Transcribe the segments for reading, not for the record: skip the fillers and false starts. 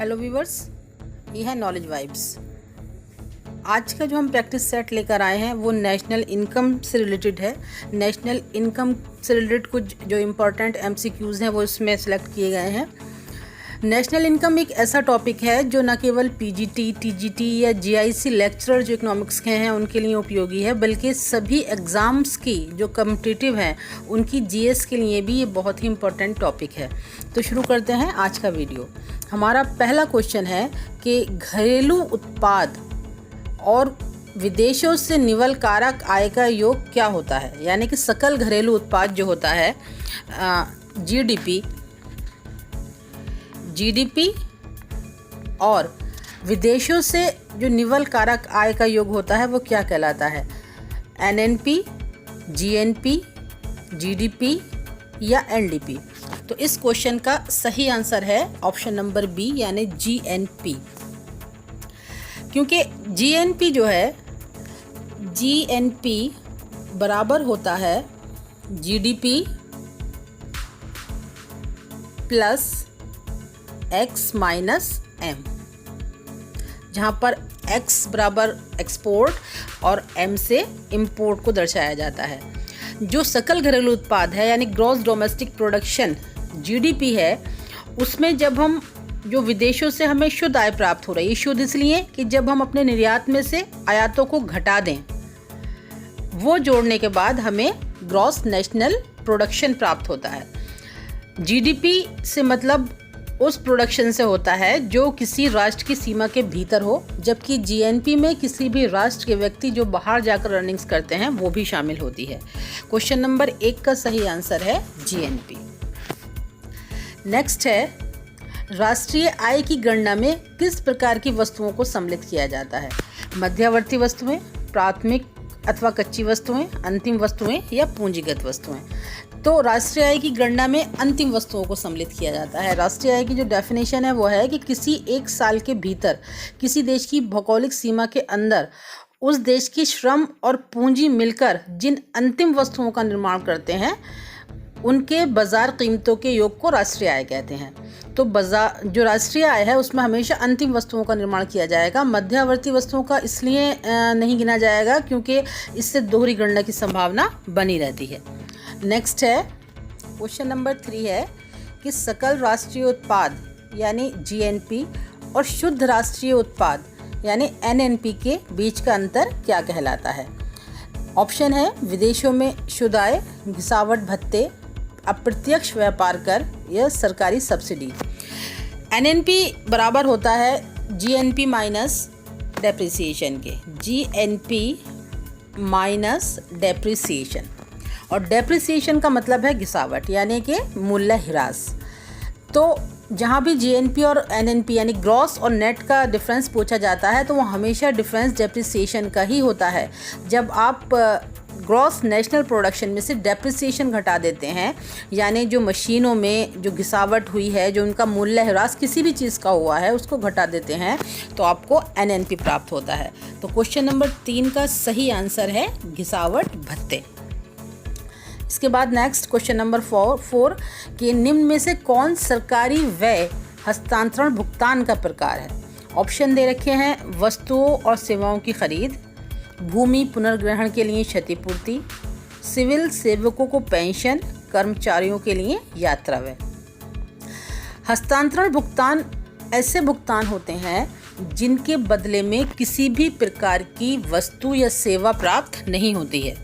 Hello viewers, ये है knowledge vibes. आज का जो हम प्रैक्टिस सेट लेकर आए हैं वो नेशनल इनकम से रिलेटेड है। नेशनल इनकम से रिलेटेड कुछ जो इम्पोर्टेंट एमसीक्यूज़ हैं वो इसमें सेलेक्ट किए गए हैं। नेशनल इनकम एक ऐसा टॉपिक है जो न केवल पीजीटी, टीजीटी या जीआईसी लेक्चरर जो इकोनॉमिक्स के हैं उनके लिए उपयोगी है, बल्कि सभी एग्ज़ाम्स की जो कॉम्पिटिटिव हैं उनकी जीएस के लिए भी ये बहुत ही इम्पोर्टेंट टॉपिक है। तो शुरू करते हैं आज का वीडियो। हमारा पहला क्वेश्चन है कि घरेलू उत्पाद और विदेशों से निवल कारक आय का योग क्या होता है। यानी कि सकल घरेलू उत्पाद जो होता है जीडीपी और विदेशों से जो निवल कारक आय का योग होता है वो क्या कहलाता है। एनएनपी, जीएनपी, जीडीपी या एनडीपी। तो इस क्वेश्चन का सही आंसर है ऑप्शन नंबर बी यानी जीएनपी, क्योंकि जीएनपी जो है जीएनपी बराबर होता है GDP plus X minus M, जहाँ पर एक्स बराबर एक्सपोर्ट और एम से इंपोर्ट को दर्शाया जाता है। जो सकल घरेलू उत्पाद है यानी ग्रॉस डोमेस्टिक प्रोडक्शन जीडीपी है, उसमें जब हम जो विदेशों से हमें शुद्ध आय प्राप्त हो रही है, शुद्ध इसलिए कि जब हम अपने निर्यात में से आयातों को घटा दें, वो जोड़ने के बाद हमें ग्रॉस नेशनल प्रोडक्शन प्राप्त होता है। जीडीपी से मतलब उस प्रोडक्शन से होता है जो किसी राष्ट्र की सीमा के भीतर हो, जबकि जीएनपी में किसी भी राष्ट्र के व्यक्ति जो बाहर जाकर अर्निंग्स करते हैं वो भी शामिल होती है। क्वेश्चन नंबर 1 का सही आंसर है जीएनपी। नेक्स्ट है, राष्ट्रीय आय की गणना में किस प्रकार की वस्तुओं को सम्मिलित किया जाता है। मध्यवर्ती वस्तुएं, प्राथमिक अथवा कच्ची वस्तुएं, अंतिम वस्तुएं या पूंजीगत वस्तुएं। तो राष्ट्रीय आय की गणना में अंतिम वस्तुओं को सम्मिलित किया जाता है। राष्ट्रीय आय की जो डेफिनेशन है वो है कि किसी एक साल के भीतर किसी देश की भौगोलिक सीमा के अंदर उस देश की श्रम और पूंजी मिलकर जिन अंतिम वस्तुओं का निर्माण करते हैं उनके बाजार कीमतों के योग को राष्ट्रीय आय कहते हैं। तो बाजार जो राष्ट्रीय आय है उसमें हमेशा अंतिम वस्तुओं का निर्माण किया जाएगा। मध्यवर्ती वस्तुओं का इसलिए नहीं गिना जाएगा क्योंकि इससे दोहरी गणना की संभावना बनी रहती है। नेक्स्ट है, क्वेश्चन नंबर 3 है कि सकल राष्ट्रीय उत्पाद यानी जीएनपी और शुद्ध राष्ट्रीय उत्पाद यानी एनएनपी के बीच का अंतर क्या कहलाता है। ऑप्शन है विदेशों में शुद्ध आय, घिसावट भत्ते, अप्रत्यक्ष व्यापार कर या सरकारी सब्सिडी। एनएनपी बराबर होता है जीएनपी माइनस डेप्रिसिएशन के, जीएनपी माइनस डेप्रिसिएशन, और डेप्रिसिएशन का मतलब है घिसावट यानी कि मूल्य ह्रास। तो जहाँ भी जीएनपी और एनएनपी यानी ग्रॉस और नेट का डिफरेंस पूछा जाता है तो वो हमेशा डिफरेंस डेप्रिसिएशन का ही होता है। जब आप ग्रॉस नेशनल प्रोडक्शन में से डेप्रिसिएशन घटा देते हैं, यानी जो मशीनों में जो घिसावट हुई है, जो उनका मूल्य ह्रास किसी भी चीज़ का हुआ है उसको घटा देते हैं, तो आपको एनएनपी प्राप्त होता है। तो क्वेश्चन नंबर 3 का सही आंसर है घिसावट भत्ते। इसके बाद नेक्स्ट क्वेश्चन नंबर 4 कि निम्न में से कौन सरकारी व्यय हस्तांतरण भुगतान का प्रकार है। ऑप्शन दे रखे हैं वस्तुओं और सेवाओं की खरीद, भूमि पुनर्ग्रहण के लिए क्षतिपूर्ति, सिविल सेवकों को पेंशन, कर्मचारियों के लिए यात्रा व्यय। हस्तांतरण भुगतान ऐसे भुगतान होते हैं जिनके बदले में किसी भी प्रकार की वस्तु या सेवा प्राप्त नहीं होती है।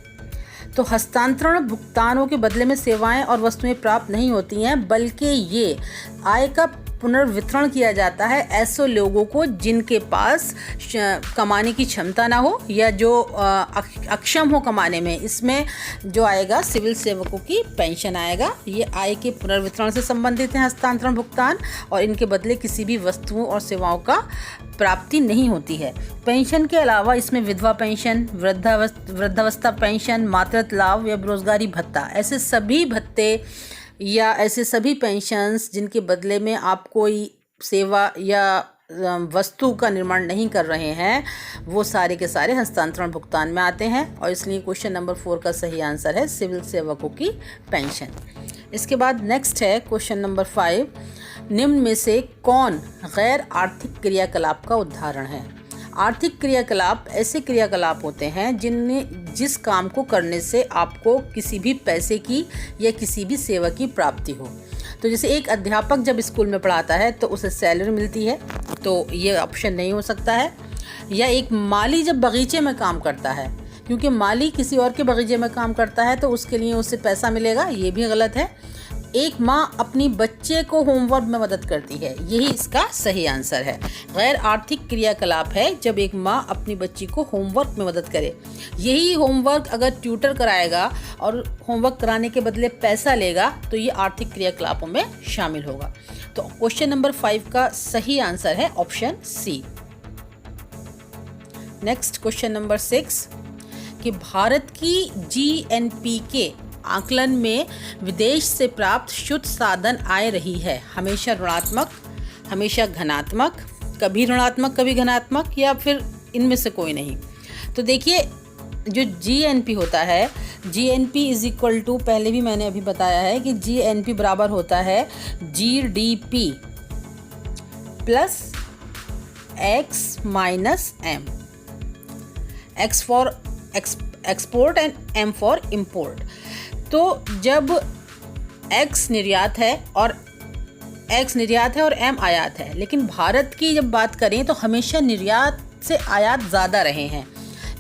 तो हस्तांतरण भुगतानों के बदले में सेवाएं और वस्तुएं प्राप्त नहीं होती हैं, बल्कि ये आय का पुनर्वितरण किया जाता है ऐसे लोगों को जिनके पास कमाने की क्षमता ना हो या जो अक्षम हो कमाने में। इसमें जो आएगा सिविल सेवकों की पेंशन आएगा। ये आय के पुनर्वितरण से संबंधित है हस्तांतरण भुगतान, और इनके बदले किसी भी वस्तुओं और सेवाओं का प्राप्ति नहीं होती है। पेंशन के अलावा इसमें विधवा पेंशन, वृद्धावस्था पेंशन, मातृत्व लाभ या बेरोजगारी भत्ता, ऐसे सभी भत्ते या ऐसे सभी पेंशन्स जिनके बदले में आप कोई सेवा या वस्तु का निर्माण नहीं कर रहे हैं, वो सारे के सारे हस्तांतरण भुगतान में आते हैं। और इसलिए क्वेश्चन नंबर 4 का सही आंसर है सिविल सेवकों की पेंशन। इसके बाद नेक्स्ट है क्वेश्चन नंबर 5 निम्न में से कौन गैर आर्थिक क्रियाकलाप का उदाहरण है? आर्थिक क्रियाकलाप ऐसे क्रियाकलाप होते हैं जिस काम को करने से आपको किसी भी पैसे की या किसी भी सेवा की प्राप्ति हो। तो जैसे एक अध्यापक जब स्कूल में पढ़ाता है तो उसे सैलरी मिलती है, तो ये ऑप्शन नहीं हो सकता है। या एक माली जब बगीचे में काम करता है, क्योंकि माली किसी और के बगीचे में काम करता है तो उसके लिए उससे पैसा मिलेगा, ये भी गलत है। एक माँ अपनी बच्चे को होमवर्क में मदद करती है, यही इसका सही आंसर है। गैर आर्थिक क्रियाकलाप है जब एक माँ अपनी बच्ची को होमवर्क में मदद करे। यही होमवर्क अगर ट्यूटर कराएगा और होमवर्क कराने के बदले पैसा लेगा तो ये आर्थिक क्रियाकलापों में शामिल होगा। तो क्वेश्चन नंबर 5 का सही आंसर है option C. Next question number 6 कि भारत की जीएनपी के आकलन में विदेश से प्राप्त शुद्ध साधन आय रही है हमेशा ऋणात्मक, हमेशा धनात्मक, कभी ऋणात्मक कभी धनात्मक, या फिर इनमें से कोई नहीं। तो देखिए जो जीएनपी होता है, जीएनपी इज इक्वल टू, पहले भी मैंने अभी बताया है कि जीएनपी बराबर होता है GDP plus X minus M, X for export and M for import. तो जब x निर्यात है और m आयात है, लेकिन भारत की जब बात करें तो हमेशा निर्यात से आयात ज़्यादा रहे हैं,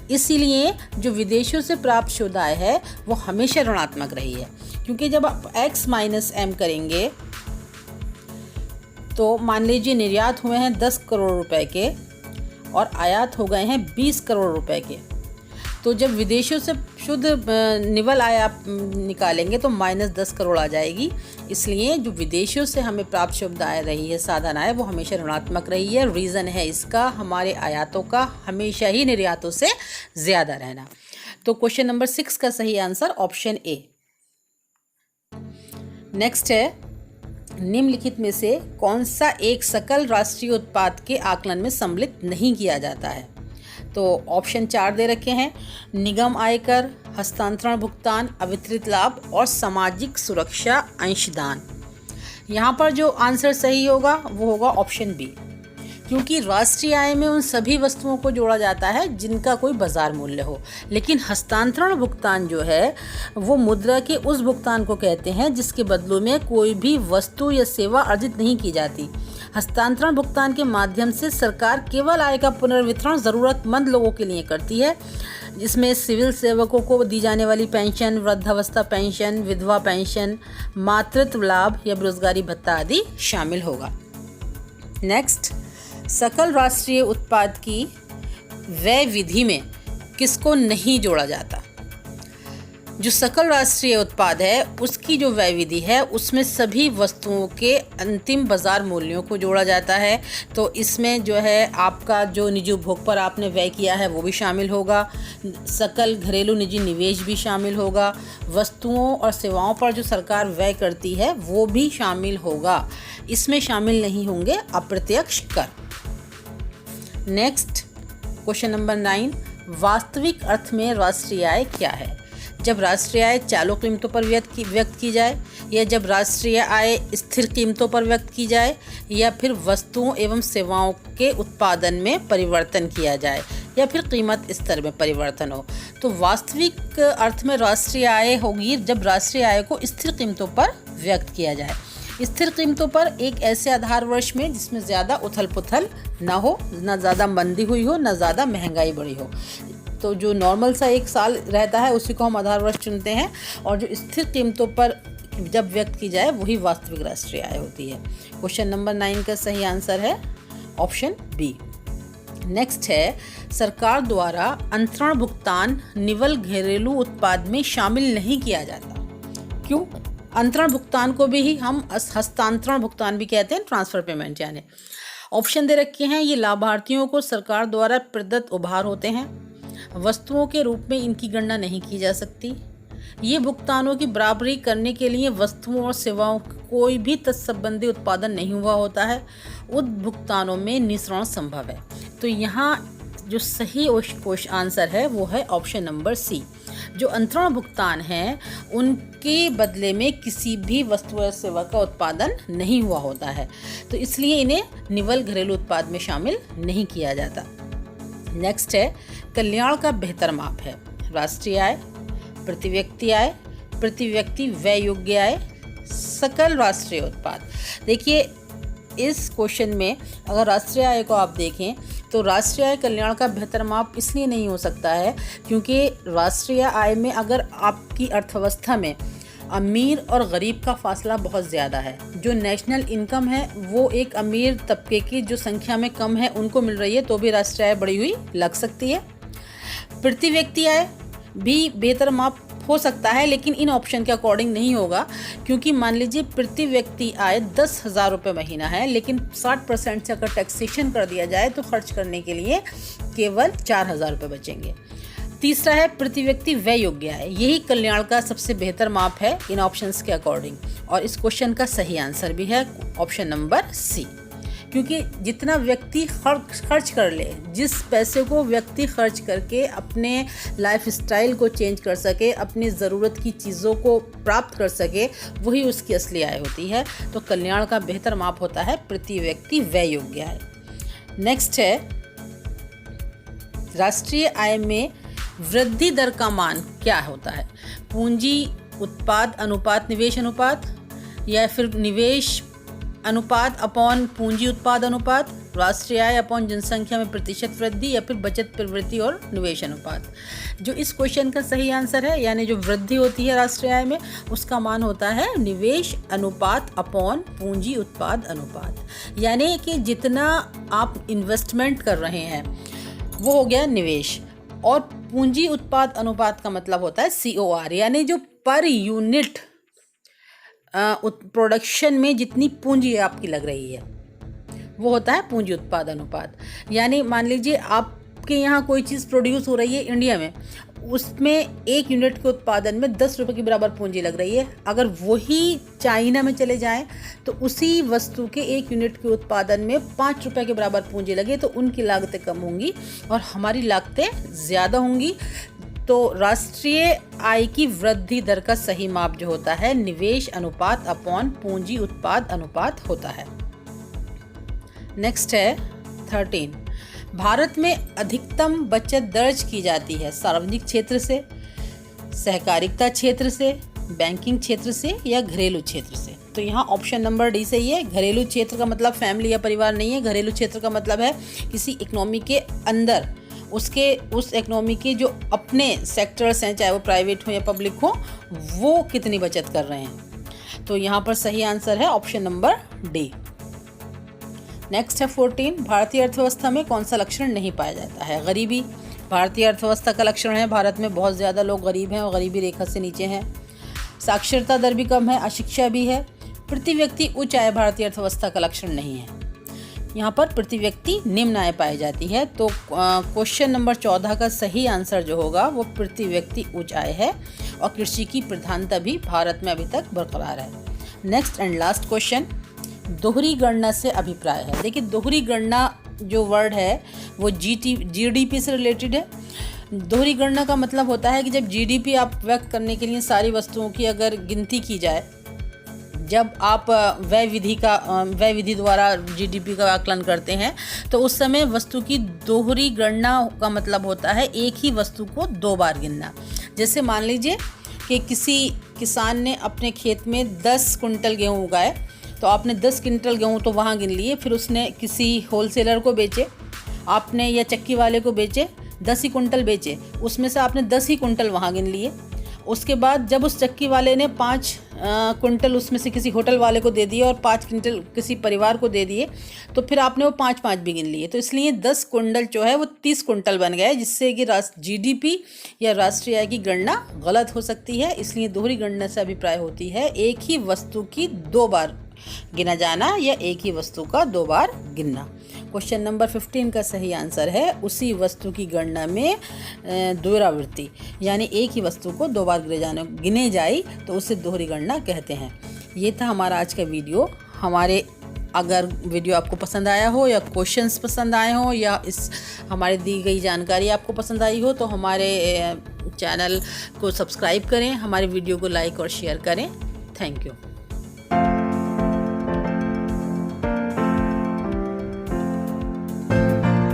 इसीलिए जो विदेशों से प्राप्त शुद्ध आय है वो हमेशा ऋणात्मक रही है। क्योंकि जब आप x माइनस m करेंगे तो मान लीजिए निर्यात हुए हैं 10 करोड़ रुपए के और आयात हो गए हैं 20 करोड़ रुपए के, तो जब विदेशों से शुद्ध निवल आय आप निकालेंगे तो -10 करोड़ आ जाएगी। इसलिए जो विदेशों से हमें प्राप्त शुद्ध आय रही है, साधन आय, वो हमेशा ऋणात्मक रही है। रीज़न है इसका हमारे आयातों का हमेशा ही निर्यातों से ज़्यादा रहना। तो क्वेश्चन नंबर 6 का सही आंसर ऑप्शन ए। नेक्स्ट है, निम्नलिखित में से कौन सा एक सकल राष्ट्रीय उत्पाद के आकलन में सम्मिलित नहीं किया जाता है? तो ऑप्शन 4 दे रखे हैं, निगम आयकर, हस्तांतरण भुगतान, अवितरित लाभ और सामाजिक सुरक्षा अंशदान। यहाँ पर जो आंसर सही होगा वो होगा ऑप्शन बी, क्योंकि राष्ट्रीय आय में उन सभी वस्तुओं को जोड़ा जाता है जिनका कोई बाजार मूल्य हो, लेकिन हस्तांतरण भुगतान जो है वो मुद्रा के उस भुगतान को कहते हैं जिसके बदलों में कोई भी वस्तु या सेवा अर्जित नहीं की जाती। हस्तांतरण भुगतान के माध्यम से सरकार केवल आय का पुनर्वितरण ज़रूरतमंद लोगों के लिए करती है, जिसमें सिविल सेवकों को दी जाने वाली पेंशन, वृद्धावस्था पेंशन, विधवा पेंशन, मातृत्व लाभ या बेरोजगारी भत्ता आदि शामिल होगा। नेक्स्ट, सकल राष्ट्रीय उत्पाद की व्यय विधि में किसको नहीं जोड़ा जाता? जो सकल राष्ट्रीय उत्पाद है उसकी जो व्यय विधि है उसमें सभी वस्तुओं के अंतिम बाजार मूल्यों को जोड़ा जाता है। तो इसमें जो है आपका जो निजी उपभोग पर आपने व्यय किया है वो भी शामिल होगा, सकल घरेलू निजी निवेश भी शामिल होगा, वस्तुओं और सेवाओं पर जो सरकार व्यय करती है वो भी शामिल होगा। इसमें शामिल नहीं होंगे अप्रत्यक्ष कर। नेक्स्ट क्वेश्चन नंबर 9, वास्तविक अर्थ में राष्ट्रीय आय क्या है? जब राष्ट्रीय आय चालू कीमतों पर व्यक्त की जाए, या जब राष्ट्रीय आय स्थिर कीमतों पर व्यक्त की जाए, या फिर वस्तुओं एवं सेवाओं के उत्पादन में परिवर्तन किया जाए, या फिर कीमत स्तर में परिवर्तन हो। तो वास्तविक अर्थ में राष्ट्रीय आय होगी जब राष्ट्रीय आय को स्थिर कीमतों पर व्यक्त किया जाए। स्थिर कीमतों पर एक ऐसे आधार वर्ष में जिसमें ज़्यादा उथल पुथल ना हो, ना ज़्यादा मंदी हुई हो, ना ज़्यादा महंगाई बढ़ी हो। तो जो नॉर्मल सा एक साल रहता है उसी को हम आधार वर्ष चुनते हैं, और जो स्थिर कीमतों पर जब व्यक्त की जाए वही वास्तविक राष्ट्रीय आय होती है। क्वेश्चन नंबर 9 का सही आंसर है ऑप्शन बी। नेक्स्ट है, सरकार द्वारा अंतरण भुगतान निवल घरेलू उत्पाद में शामिल नहीं किया जाता। क्यों? अंतरण भुगतान को भी ही हम हस्तांतरण भुगतान भी कहते हैं, ट्रांसफर पेमेंट यानी। ऑप्शन दे रखे हैं, ये लाभार्थियों को सरकार द्वारा प्रदत्त उपहार होते हैं, वस्तुओं के रूप में इनकी गणना नहीं की जा सकती, ये भुगतानों की बराबरी करने के लिए वस्तुओं और सेवाओं कोई भी तत्संबंधी उत्पादन नहीं हुआ होता है, उन भुगतानों में निःसरण संभव है। तो यहाँ जो सही आंसर है वो है ऑप्शन नंबर सी। जो अंतरण भुगतान हैं उनके बदले में किसी भी वस्तु या सेवा का उत्पादन नहीं हुआ होता है, तो इसलिए इन्हें निवल घरेलू उत्पाद में शामिल नहीं किया जाता। नेक्स्ट है कल्याण का बेहतर माप है राष्ट्रीय आय, प्रति व्यक्ति आय, प्रति व्यक्ति व्यय योग्य आय, सकल राष्ट्रीय उत्पाद। देखिए इस क्वेश्चन में अगर राष्ट्रीय आय को आप देखें तो राष्ट्रीय आय कल्याण का बेहतर माप इसलिए नहीं हो सकता है क्योंकि राष्ट्रीय आय में अगर आपकी अर्थव्यवस्था में अमीर और गरीब का फासला बहुत ज़्यादा है, जो नेशनल इनकम है वो एक अमीर तबके की जो संख्या में कम है उनको मिल रही है, तो भी राष्ट्रीय आय बढ़ी हुई लग सकती है। प्रति व्यक्ति आय भी बेहतर माप हो सकता है, लेकिन इन ऑप्शन के अकॉर्डिंग नहीं होगा, क्योंकि मान लीजिए प्रति व्यक्ति आय 10,000 रुपये महीना है, लेकिन 60% से अगर टैक्सेशन कर दिया जाए तो खर्च करने के लिए केवल 4,000 रुपये बचेंगे। तीसरा है प्रति व्यक्ति व्यय योग्य आय, यही कल्याण का सबसे बेहतर माप है इन ऑप्शंस के अकॉर्डिंग, और इस क्वेश्चन का सही आंसर भी है ऑप्शन नंबर सी, क्योंकि जितना व्यक्ति खर्च कर ले, जिस पैसे को व्यक्ति खर्च करके अपने लाइफस्टाइल को चेंज कर सके, अपनी ज़रूरत की चीज़ों को प्राप्त कर सके, वही उसकी असली आय होती है। तो कल्याण का बेहतर माप होता है प्रति व्यक्ति व्यय योग्य आय। नेक्स्ट है राष्ट्रीय आय में वृद्धि दर का मान क्या होता है? पूंजी उत्पाद अनुपात निवेश अनुपात, या फिर निवेश अनुपात अपॉन पूंजी उत्पाद अनुपात, राष्ट्रीय आय अपॉन जनसंख्या में प्रतिशत वृद्धि, या फिर बचत प्रवृत्ति और निवेश अनुपात। जो इस क्वेश्चन का सही आंसर है, यानी जो वृद्धि होती है राष्ट्रीय आय में, उसका मान होता है निवेश अनुपात अपॉन पूंजी उत्पाद अनुपात। यानी कि जितना आप इन्वेस्टमेंट कर रहे हैं वो हो गया निवेश, और पूंजी उत्पाद अनुपात का मतलब होता है COR, यानी जो पर यूनिट प्रोडक्शन में जितनी पूंजी आपकी लग रही है वो होता है पूंजी उत्पाद अनुपात। यानी मान लीजिए आपके यहाँ कोई चीज़ प्रोड्यूस हो रही है इंडिया में, उसमें 1 यूनिट के उत्पादन में 10 रुपये की बराबर पूंजी लग रही है। अगर वही चाइना में चले जाएं तो उसी वस्तु के 1 यूनिट के उत्पादन में 5 रुपये के बराबर पूंजी लगे, तो उनकी लागतें कम होंगी और हमारी लागतें ज़्यादा होंगी। तो राष्ट्रीय आय की वृद्धि दर का सही माप जो होता है निवेश अनुपात अपॉन पूंजी उत्पाद अनुपात होता है। नेक्स्ट है 13, भारत में अधिकतम बचत दर्ज की जाती है सार्वजनिक क्षेत्र से, सहकारिता क्षेत्र से, बैंकिंग क्षेत्र से, या घरेलू क्षेत्र से। तो यहाँ ऑप्शन नंबर डी सही है। घरेलू क्षेत्र का मतलब फैमिली या परिवार नहीं है। घरेलू क्षेत्र का मतलब है किसी इकोनॉमी के अंदर उस इकोनॉमी के जो अपने सेक्टर्स हैं, चाहे वो प्राइवेट हो या पब्लिक हो, वो कितनी बचत कर रहे हैं। तो यहाँ पर सही आंसर है ऑप्शन नंबर डी। नेक्स्ट है 14, भारतीय अर्थव्यवस्था में कौन सा लक्षण नहीं पाया जाता है? गरीबी भारतीय अर्थव्यवस्था का लक्षण है। भारत में बहुत ज़्यादा लोग गरीब हैं और गरीबी रेखा से नीचे हैं। साक्षरता दर भी कम है, अशिक्षा भी है। प्रति व्यक्ति उच्च आय भारतीय अर्थव्यवस्था का लक्षण नहीं है। यहाँ पर प्रति व्यक्ति निम्न आय पाई जाती है। तो क्वेश्चन नंबर 14 का सही आंसर जो होगा वो प्रति व्यक्ति उच्च आय है, और कृषि की प्रधानता भी भारत में अभी तक बरकरार है। नेक्स्ट एंड लास्ट क्वेश्चन, दोहरी गणना से अभिप्राय है। देखिए दोहरी गणना जो वर्ड है वो GDP से रिलेटेड है। दोहरी गणना का मतलब होता है कि जब GDP आप व्यक्त करने के लिए सारी वस्तुओं की अगर गिनती की जाए, जब आप व्यय विधि द्वारा GDP का आकलन करते हैं, तो उस समय वस्तु की दोहरी गणना का मतलब होता है एक ही वस्तु को 2 बार गिनना। जैसे मान लीजिए कि किसी किसान ने अपने खेत में 10 कुंटल गेहूँ उगाए, तो आपने 10 कुंटल गेहूँ तो वहाँ गिन लिए, फिर उसने किसी होलसेलर को बेचे, आपने या चक्की वाले को बेचे, 10 ही कुंटल बेचे, उसमें से आपने 10 ही कुंटल वहाँ गिन लिए। उसके बाद जब उस चक्की वाले ने 5 कुंटल उसमें से किसी होटल वाले को दे दिए और 5 कुंटल किसी परिवार को दे दिए, तो फिर आपने वो 5-5 भी गिन लिए। तो इसलिए 10 कुंटल जो है वो 30 कुंटल बन गए, जिससे कि GDP या राष्ट्रीय आय की गणना गलत हो सकती है। इसलिए दोहरी गणना से अभिप्राय होती है एक ही वस्तु की 2 बार गिना जाना या एक ही वस्तु का 2 बार गिनना। क्वेश्चन नंबर 15 का सही आंसर है उसी वस्तु की गणना में दोहरावृत्ति, यानी एक ही वस्तु को 2 बार गिने जाए तो उसे दोहरी गणना कहते हैं। ये था हमारा आज का वीडियो। हमारे अगर वीडियो आपको पसंद आया हो या क्वेश्चंस पसंद आए हो या इस हमारी दी गई जानकारी आपको पसंद आई हो तो हमारे चैनल को सब्सक्राइब करें, हमारे वीडियो को लाइक और शेयर करें। Thank you.